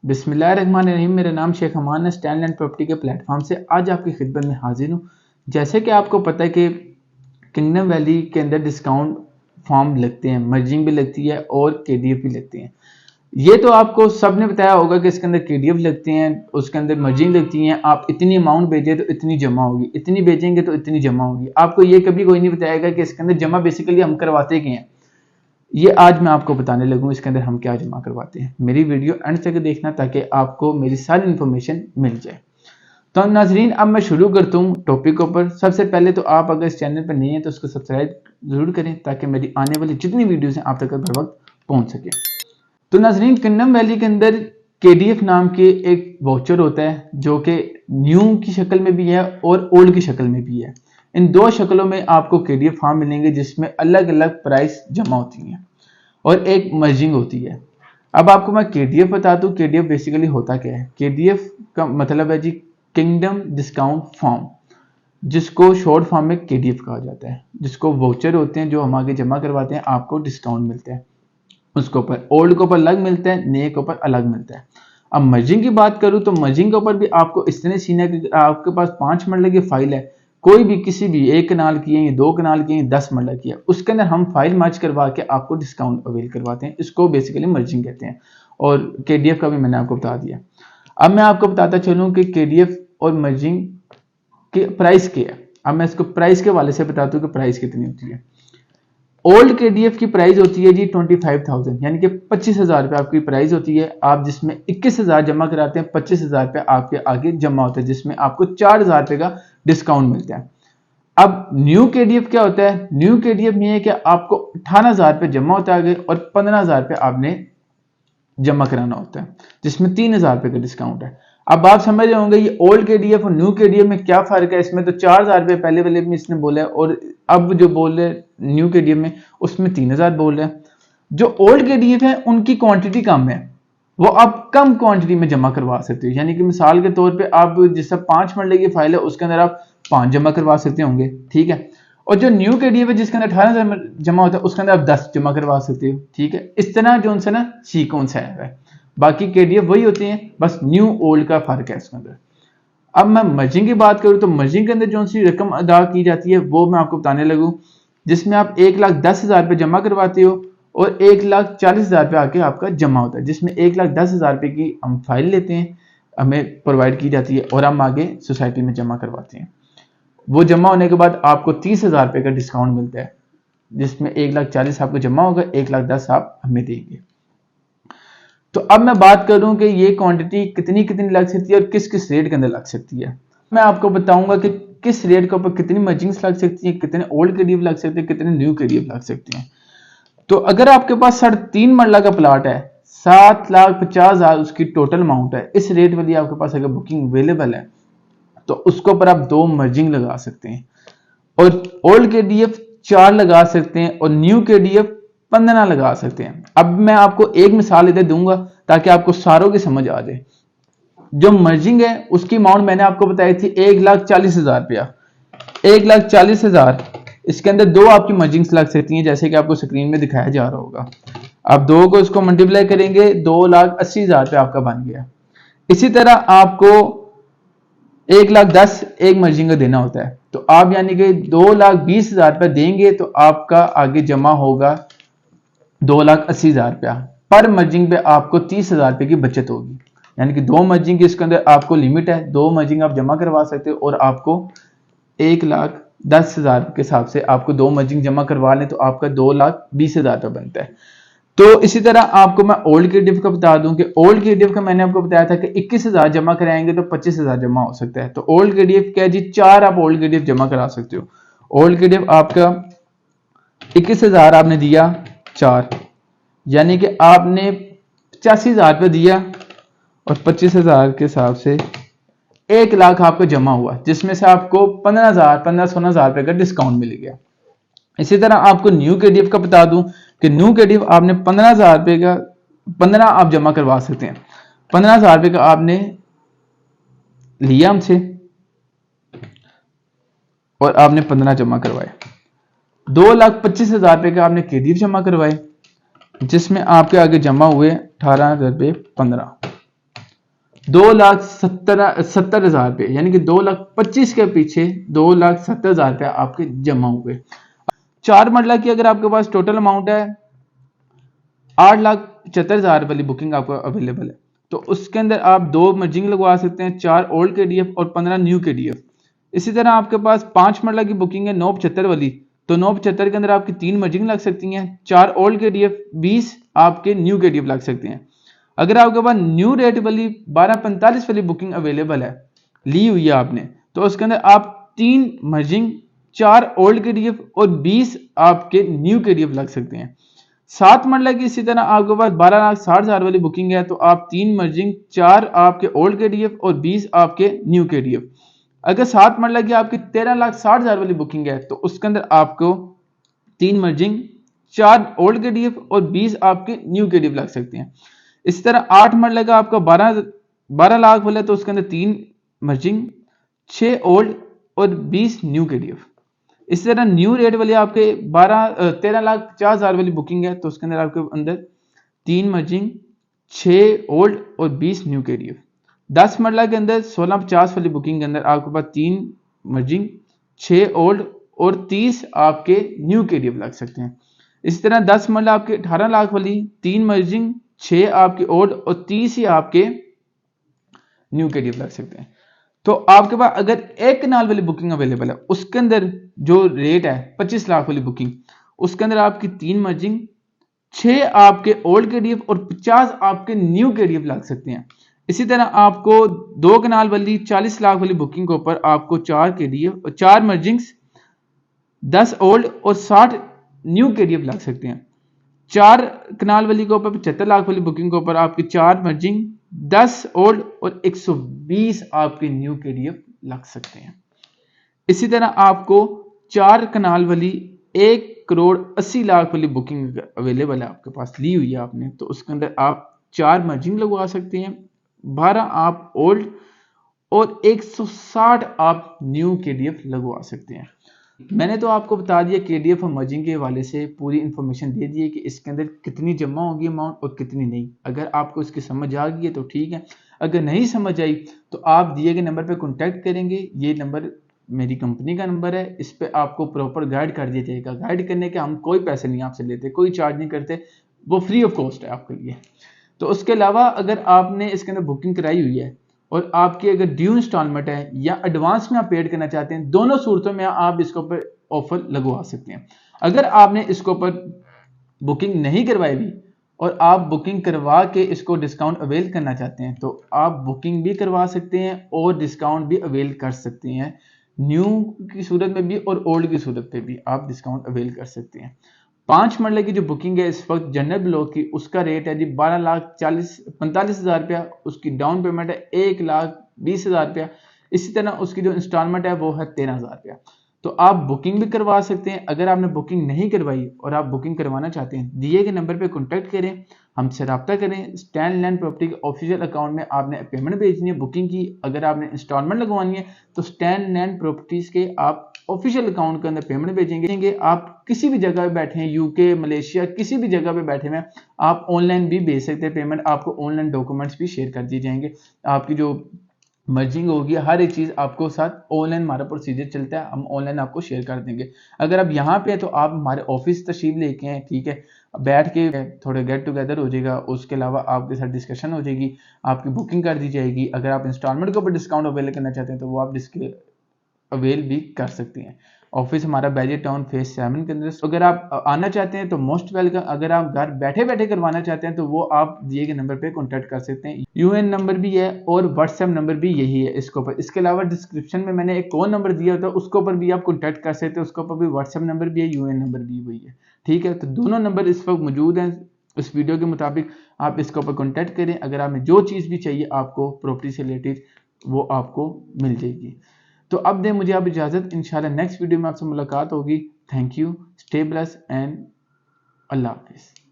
बिस्मिल्लाहिर्रहमानिर्रहीम। मेरा नाम शेख अमान है। स्टैंड लैंड प्रॉपर्टी के प्लेटफॉर्म से आज आपकी खिदमत में हाजिर हूँ। जैसे कि आपको पता है कि किंगडम वैली के अंदर डिस्काउंट फॉर्म लगते हैं, मर्जिंग भी लगती है और केडीएफ भी लगते हैं। ये तो आपको सब ने बताया होगा कि इसके अंदर केडीएफ लगते हैं, उसके अंदर मर्जिंग लगती हैं। आप इतनी अमाउंट भेजें तो इतनी जमा होगी, इतनी भेजेंगे तो इतनी जमा होगी। आपको ये कभी कोई नहीं बताएगा कि इसके अंदर जमा बेसिकली हम करवाते क्या हैं। ये आज मैं आपको बताने लगूँ इसके अंदर हम क्या जमा करवाते हैं। मेरी वीडियो एंड तक देखना ताकि आपको मेरी सारी इन्फॉर्मेशन मिल जाए। तो नाजरीन, अब मैं शुरू करता हूँ टॉपिक के ऊपर। सबसे पहले तो आप अगर इस चैनल पर नहीं है तो उसको सब्सक्राइब जरूर करें ताकि मेरी आने वाली जितनी वीडियोस हैं आप तक हर वक्त पहुंच सके। तो नाजरीन, किंगडम वैली के अंदर केडीएफ नाम के एक वाउचर होता है जो कि न्यू की शक्ल में भी है और ओल्ड की शक्ल में भी है। इन दो शक्लों में आपको केडीएफ फॉर्म मिलेंगे जिसमें अलग अलग प्राइस जमा होती हैं और एक मर्जिंग होती है। अब आपको मैं केडीएफ बता दूं, केडीएफ बेसिकली होता क्या है। केडीएफ का मतलब है जी किंगडम डिस्काउंट फॉर्म, जिसको शॉर्ट फॉर्म में केडीएफ कहा जाता है। जिसको वाउचर होते हैं जो हम आगे जमा करवाते हैं, आपको डिस्काउंट मिलता है। उसके ऊपर ओल्ड के ऊपर अलग मिलता है, नए के ऊपर अलग मिलता है। अब मर्जिंग की बात करूं तो मर्जिंग के ऊपर भी आपको इस तरह सीन है कि आपके पास 5 मरले की फाइल है, कोई भी किसी भी 1 कनाल की है, 2 कनाल की है, 10 मरला की है, उसके अंदर हम फाइल मर्ज करवा के आपको डिस्काउंट अवेल करवाते हैं। इसको बेसिकली मर्जिंग कहते हैं। और केडीएफ का भी मैंने आपको बता दिया। अब मैं आपको बताता चलूं कि केडीएफ और मर्जिंग के प्राइस क्या है। अब मैं इसको प्राइस के वाले से बताता हूं कि प्राइस कितनी होती है। ओल्ड केडीएफ की प्राइस होती है जी 25,000, यानी कि 25,000 रुपये आपकी प्राइस होती है। आप जिसमें 21,000 जमा कराते हैं, 25,000 रुपये आपके आगे जमा होता है, जिसमें आपको 4,000 रुपये का डिस्काउंट मिलता है। अब न्यू केडीएफ क्या होता है। न्यू केडीएफ में है कि आपको 18,000 रुपये जमा होता है आगे और 15,000 रुपये आपने जमा कराना होता है, जिसमें 3,000 रुपये का डिस्काउंट है। अब आप समझ रहे होंगे ये ओल्ड केडीएफ और न्यू केडीएफ में क्या फर्क है। इसमें तो 4,000 रुपये पहले वाले में इसने बोला है और अब जो बोल रहे न्यू केडीएफ में उसमें 3,000 बोल रहे हैं। जो ओल्ड केडीएफ है उनकी क्वांटिटी कम है, वो आप कम क्वांटिटी में जमा करवा सकते हो। यानी कि मिसाल के तौर पे आप जिससे 5 मरले की फाइल है उसके अंदर आप 5 जमा करवा सकते होंगे, ठीक है। और जो न्यू केडीएफ है जिसके अंदर 18,000 जमा होता है उसके अंदर आप 10 जमा करवा सकते हो, ठीक है। इस तरह जो उनसे ना सीक्वेंस है। बाकी केडीएफ वही होते हैं, बस न्यू ओल्ड का फर्क है इसके अंदर। अब मैं मर्जिंग की बात करूं तो मर्जिंग के अंदर जो सी रकम अदा की जाती है वो मैं आपको बताने लगूं, जिसमें आप 1,10,000 रुपये जमा करवाते हो और 1,40,000 रुपये आके आपका जमा होता है, जिसमें 1,10,000 रुपये की हम फाइल लेते हैं, हमें प्रोवाइड की जाती है और हम आगे सोसाइटी में जमा करवाते हैं। वो जमा होने के बाद आपको 30,000 रुपये का डिस्काउंट मिलता है, जिसमें 1,40,000 आपको जमा होगा, 1,10,000 आप हमें देंगे। तो अब मैं बात करूं कि ये क्वांटिटी कितनी कितनी लग सकती है और किस किस रेट के अंदर लग सकती है। मैं आपको बताऊंगा कि किस रेट के ऊपर कितनी मर्जिंग्स लग सकती है, कितने ओल्ड केडीएफ लग सकते हैं, कितने न्यू केडीएफ लग सकते हैं। तो अगर आपके पास 3.5 मरला का प्लाट है, 7,50,000 उसकी टोटल अमाउंट है, इस रेट वाली आपके पास अगर बुकिंग अवेलेबल है तो उसके ऊपर आप 2 मर्जिंग लगा सकते हैं और ओल्ड केडीएफ 4 लगा सकते हैं और न्यू केडीएफ 15 लगा सकते हैं। अब मैं आपको एक मिसाल इधर दूंगा ताकि आपको सारों की समझ आ जाए। जो मर्जिंग है उसकी अमाउंट मैंने आपको बताई थी 1,40,000 रुपया, 1,40,000। इसके अंदर 2 आपकी मर्जिंग्स लग सकती हैं, जैसे कि आपको स्क्रीन में दिखाया जा रहा होगा। आप 2 को इसको मल्टीप्लाई करेंगे, 2,80,000 रुपया आपका बन गया। इसी तरह आपको 1,10,000 एक मर्जिंग का देना होता है, तो आप यानी कि 2,20,000 रुपया देंगे तो आपका आगे जमा होगा 2,80,000 रुपया। पर मर्जिंग पे आपको 30,000 रुपये की बचत होगी। यानी कि 2 मर्जिंग की इसके अंदर आपको लिमिट है, 2 मर्जिंग आप जमा करवा सकते हो और आपको 1,10,000 के हिसाब से आपको 2 मर्जिंग जमा करवा लें तो आपका 2,20,000 रुपये बनता है। तो इसी तरह आपको मैं ओल्ड केडीएफ का बता दूं कि ओल्ड केडीएफ का मैंने आपको बताया था कि 21,000 जमा कराएंगे तो 25,000 जमा हो सकता है। तो ओल्ड केडीएफ क्या है जी, 4 आप ओल्ड केडीएफ जमा करा सकते हो। ओल्ड केडीएफ आपका 21,000 आपने दिया 4, यानी कि आपने 85,000 रुपये दिया और 25,000 के हिसाब से 1,00,000 आपका जमा हुआ, जिसमें से आपको 15,000-16,000 रुपये का डिस्काउंट मिल गया। इसी तरह आपको न्यू केडीएफ का बता दूं कि न्यू केडीएफ आपने 15,000 रुपये का 15 आप जमा करवा सकते हैं। 15,000 रुपये का आपने लिया हमसे और आपने 15 जमा करवाए। 2,25,000 रुपये का आपने केडीएफ जमा करवाए, जिसमें आपके आगे जमा हुए 18,000 रुपये 15। 2,70,000 रुपये, यानी कि 2,25,000 के पीछे 2,70,000 रुपये आपके जमा हुए। 4 मरला की अगर आपके पास टोटल अमाउंट है 8,75,000 वाली बुकिंग आपको अवेलेबल है, तो उसके अंदर आप 2 मर्जिंग लगवा सकते हैं, 4 ओल्ड KDF और 15 न्यू KDF। इसी तरह आपके पास 5 मरला की बुकिंग है 975 वाली, तो 975 के अंदर आपकी 3 मर्जिंग लग सकती हैं, 4 ओल्ड KDF, 20 आपके न्यू KDF लग सकते हैं। अगर आपके पास न्यू रेट वाली 1245 वाली बुकिंग अवेलेबल है, ली हुई है आपने, तो उसके अंदर आप 3 मर्जिंग, 4 ओल्ड KDF और 20 आपके न्यू KDF लग सकते हैं। 7 मरला की इसी तरह आपके पास 12,60,000 वाली बुकिंग है, तो आप 3 मर्जिंग, 4 आपके ओल्ड KDF और 20 आपके न्यू KDF। अगर 7 मरला की आपकी 13,60,000 वाली बुकिंग है, तो उसके अंदर आपको 3 मर्जिंग, 4 ओल्ड KDF और 20 आपके न्यू KDF लग सकते हैं। इसी तरह 8 मरला का आपका 12 लाख वाला है, तो उसके अंदर 3 मर्जिंग, 6 ओल्ड और 20 न्यू KDF। इसी तरह न्यू रेट वाली आपके 13,50,000 वाली बुकिंग है, तो उसके अंदर आपके अंदर 3 मर्जिंग, 6 ओल्ड और 20 न्यू KDF। 10 मरला के अंदर 1650 वाली बुकिंग के अंदर आपके पास 3 मर्जिंग, 6 ओल्ड और 30 आपके न्यू KDF लग सकते हैं। इसी तरह 10 मरला आपके 18 लाख वाली 3 मर्जिंग, 6 आपके ओल्ड और 30 ही आपके न्यू KDF लग सकते हैं। तो आपके पास अगर एक कनाल वाली बुकिंग अवेलेबल है, उसके अंदर जो रेट है 25 लाख वाली बुकिंग, उसके अंदर आपकी 3 मर्जिंग, 6 आपके ओल्ड KDF और 50 आपके न्यू KDF लग सकते हैं। इसी तरह आपको 2 कनाल वाली 40 लाख वाली बुकिंग के ऊपर आपको 4 KDF और 4 मर्जिंग्स, 10 ओल्ड और 60 न्यू KDF लग सकते हैं। 4 कनाल वाली के ऊपर 75 लाख वाली बुकिंग के ऊपर आपकी 4 मर्जिंग, 10 ओल्ड और 120 आपके न्यू KDF लग सकते हैं। इसी तरह आपको 4 कनाल वाली 1,80,00,000 वाली बुकिंग अवेलेबल है आपके पास, ली हुई है आपने, तो उसके अंदर आप 4 मर्जिंग लगवा सकते हैं, 12 आप ओल्ड और 160 आप न्यू KDF लगवा सकते हैं। मैंने तो आपको बता दिया KDF और मर्जिंग के हवाले से पूरी इन्फॉर्मेशन दे दी है कि इसके अंदर कितनी जमा होगी अमाउंट और कितनी नहीं। अगर आपको इसकी समझ आ गई है तो ठीक है, अगर नहीं समझ आई तो आप दिए गए नंबर पर कॉन्टैक्ट करेंगे। ये नंबर मेरी कंपनी का नंबर है, इस पर आपको प्रॉपर गाइड कर दिया जाएगा। गाइड करने के हम कोई पैसे नहीं आपसे लेते, कोई चार्ज नहीं करते, वो फ्री ऑफ कॉस्ट है आपके लिए। तो उसके अलावा अगर आपने इसके अंदर बुकिंग कराई हुई है और आपकी अगर ड्यू इंस्टॉलमेंट है या एडवांस में आप पेड करना चाहते हैं, दोनों सूरतों में आप इसके ऊपर ऑफर लगवा सकते हैं। अगर आपने इसके ऊपर बुकिंग नहीं करवाई भी और आप बुकिंग करवा के इसको डिस्काउंट अवेल करना चाहते हैं, तो आप बुकिंग भी करवा सकते हैं और डिस्काउंट भी अवेल कर सकते हैं। न्यू की सूरत में भी और ओल्ड की सूरत पे भी आप डिस्काउंट अवेल कर सकते हैं। 5 मरले की जो बुकिंग है इस वक्त जनरल ब्लॉक की, उसका रेट है जी 12,45,000 रुपया, उसकी डाउन पेमेंट है 1,20,000 रुपया। इसी तरह उसकी जो इंस्टॉलमेंट है वो है 13,000 रुपया। तो आप बुकिंग भी करवा सकते हैं। अगर आपने बुकिंग नहीं करवाई और आप बुकिंग करवाना चाहते हैं, दिए गए नंबर पे कॉन्टैक्ट करें, हमसे रब्ता करें। स्टैंड लैंड प्रॉपर्टी के ऑफिशियल अकाउंट में आपने पेमेंट भेजनी है बुकिंग की। अगर आपने इंस्टॉलमेंट लगवानी है तो स्टैंड लैंड प्रॉपर्टीज के आप ऑफिशियल अकाउंट के अंदर पेमेंट भेजेंगे। आप किसी भी जगह पे बैठे हैं, यूके, मलेशिया, किसी भी जगह पे बैठे हैं, आप ऑनलाइन भी भेज सकते हैं पेमेंट। आपको ऑनलाइन डॉक्यूमेंट्स भी शेयर कर दिए जाएंगे। आपकी जो मर्जिंग होगी, हर एक चीज़ आपको साथ ऑनलाइन हमारा प्रोसीजर चलता है, हम ऑनलाइन आपको शेयर कर देंगे। अगर आप यहाँ पे हैं तो आप हमारे ऑफिस तशरीफ लेके हैं, ठीक है, बैठ के थोड़े गेट टुगेदर हो जाएगा। उसके अलावा आपके साथ डिस्कशन हो जाएगी, आपकी बुकिंग कर दी जाएगी। अगर आप इंस्टॉलमेंट के ऊपर डिस्काउंट अवेल करना चाहते हैं तो वो आप अवेल भी कर सकते हैं। ऑफिस हमारा बैजे टाउन फेज 7 के अंदर। अगर आप आना चाहते हैं तो मोस्ट वेलकम। अगर आप घर बैठे बैठे करवाना चाहते हैं तो वो आप दिए गए नंबर पे कांटेक्ट कर सकते हैं। यूएन नंबर भी है और व्हाट्सएप नंबर भी यही है इसके ऊपर। इसके अलावा डिस्क्रिप्शन में मैंने एक और नंबर दिया था, उसके ऊपर भी आप कॉन्टैक्ट कर सकते हैं। उसके ऊपर भी व्हाट्सएप नंबर भी है, यूएन नंबर भी वही है, ठीक है। तो दोनों नंबर इस वक्त मौजूद हैं। इस वीडियो के मुताबिक आप इसके ऊपर कॉन्टैक्ट करें। अगर आपने जो चीज़ भी चाहिए आपको प्रॉपर्टी से रिलेटेड, वो आपको मिल जाएगी। तो अब दें मुझे आप इजाज़त, इंशाल्लाह नेक्स्ट वीडियो में आपसे मुलाकात होगी। Thank you, stay blessed and Allah हाफिज़।